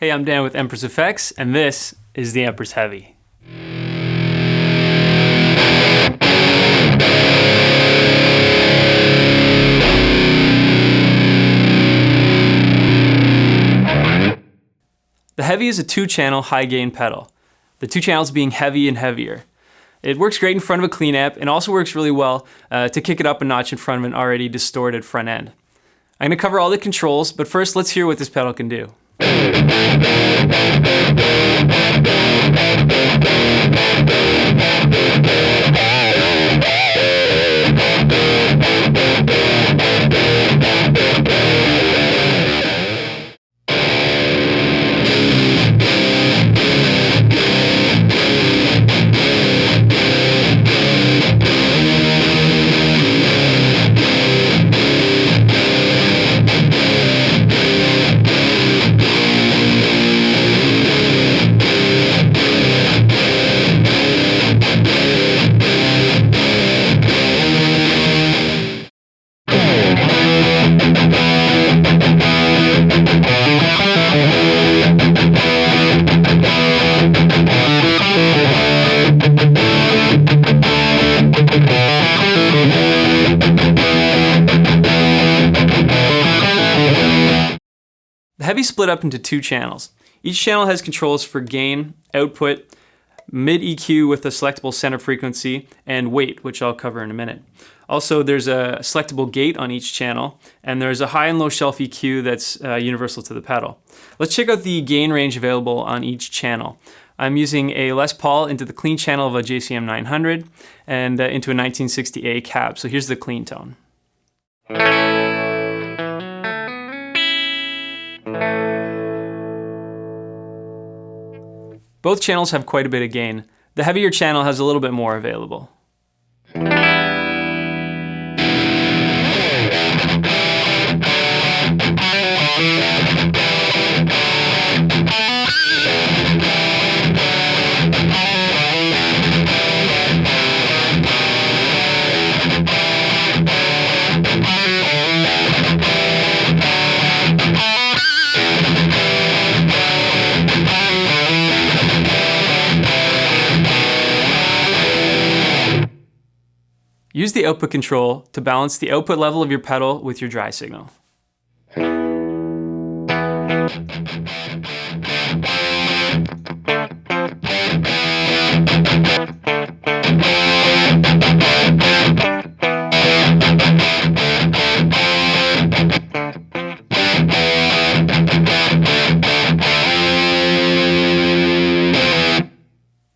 Hey, I'm Dan with Empress Effects, and this is the Empress Heavy. The Heavy is a 2-channel high-gain pedal, the 2 channels being heavy and heavier. It works great in front of a clean amp and also works really well to kick it up a notch in front of an already distorted front end. I'm going to cover all the controls, but first let's hear what this pedal can do. The Heavy split up into 2 channels. Each channel has controls for gain, output, mid EQ with a selectable center frequency, and weight, which I'll cover in a minute. Also, there's a selectable gate on each channel, and there's a high and low shelf EQ that's universal to the pedal. Let's check out the gain range available on each channel. I'm using a Les Paul into the clean channel of a JCM 900 and into a 1960A cab. So here's the clean tone. Both channels have quite a bit of gain. The heavier channel has a little bit more available. Use the output control to balance the output level of your pedal with your dry signal.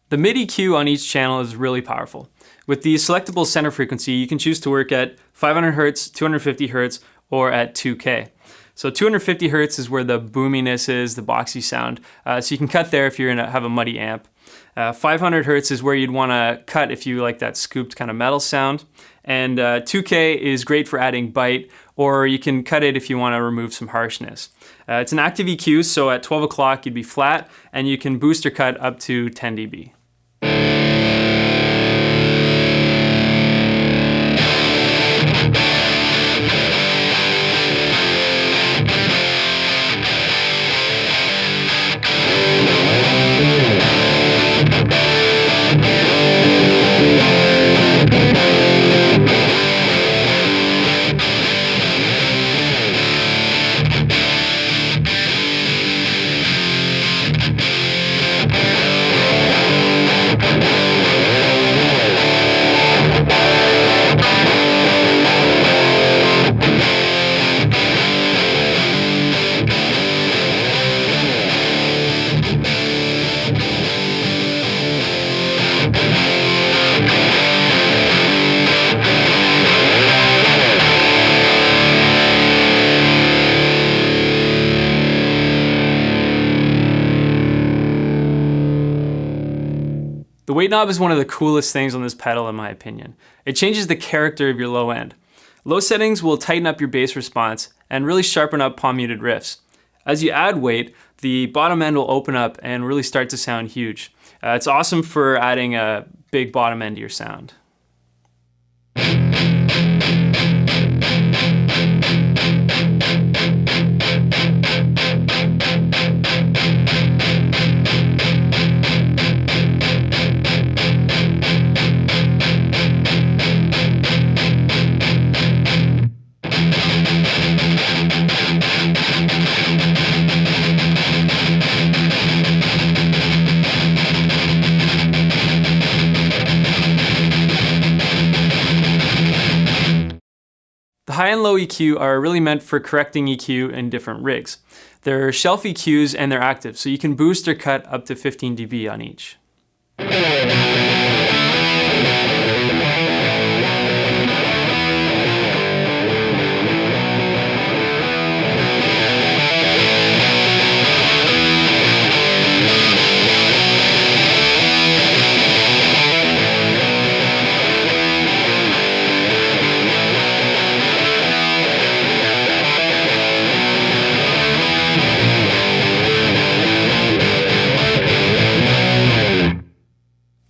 The mid EQ on each channel is really powerful. With the selectable center frequency, you can choose to work at 500 Hz, 250 Hz, or at 2K. So 250 Hz is where the boominess is, the boxy sound. So you can cut there if you're gonna have a muddy amp. 500 Hz is where you'd wanna cut if you like that scooped kind of metal sound. And 2K is great for adding bite, or you can cut it if you wanna remove some harshness. It's an active EQ, so at 12 o'clock you'd be flat, and you can boost or cut up to 10 dB. The weight knob is one of the coolest things on this pedal in my opinion. It changes the character of your low end. Low settings will tighten up your bass response and really sharpen up palm muted riffs. As you add weight, the bottom end will open up and really start to sound huge. It's awesome for adding a big bottom end to your sound. low EQ are really meant for correcting EQ in different rigs. They're shelf EQs and they're active, so you can boost or cut up to 15 dB on each.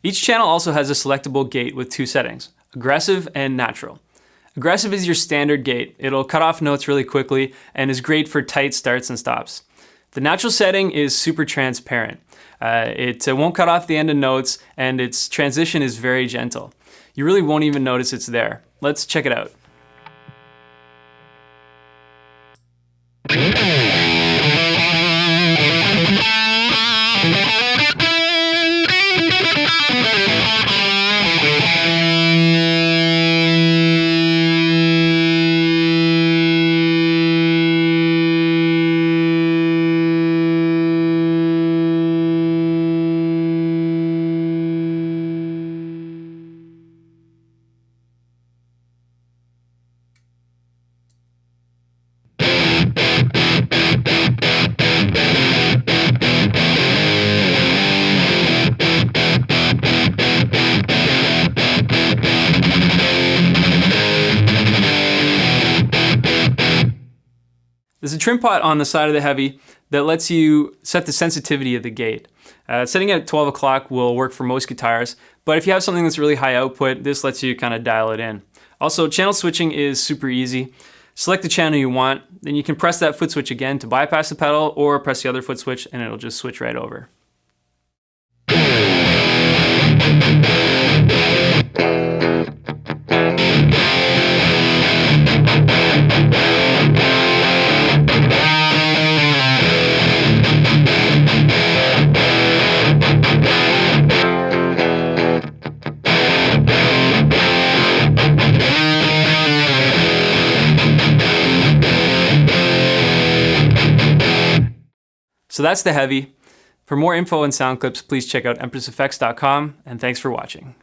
Each channel also has a selectable gate with two settings, aggressive and natural. Aggressive is your standard gate. It'll cut off notes really quickly and is great for tight starts and stops. The natural setting is super transparent. It won't cut off the end of notes and its transition is very gentle. You really won't even notice it's there. Let's check it out. There's a trim pot on the side of the Heavy that lets you set the sensitivity of the gate. Setting it at 12 o'clock will work for most guitars, but if you have something that's really high output, this lets you kind of dial it in. Also, channel switching is super easy. Select the channel you want, then you can press that foot switch again to bypass the pedal, or press the other foot switch and it'll just switch right over. So that's the Heavy. For more info and sound clips, please check out empresseffects.com, and thanks for watching.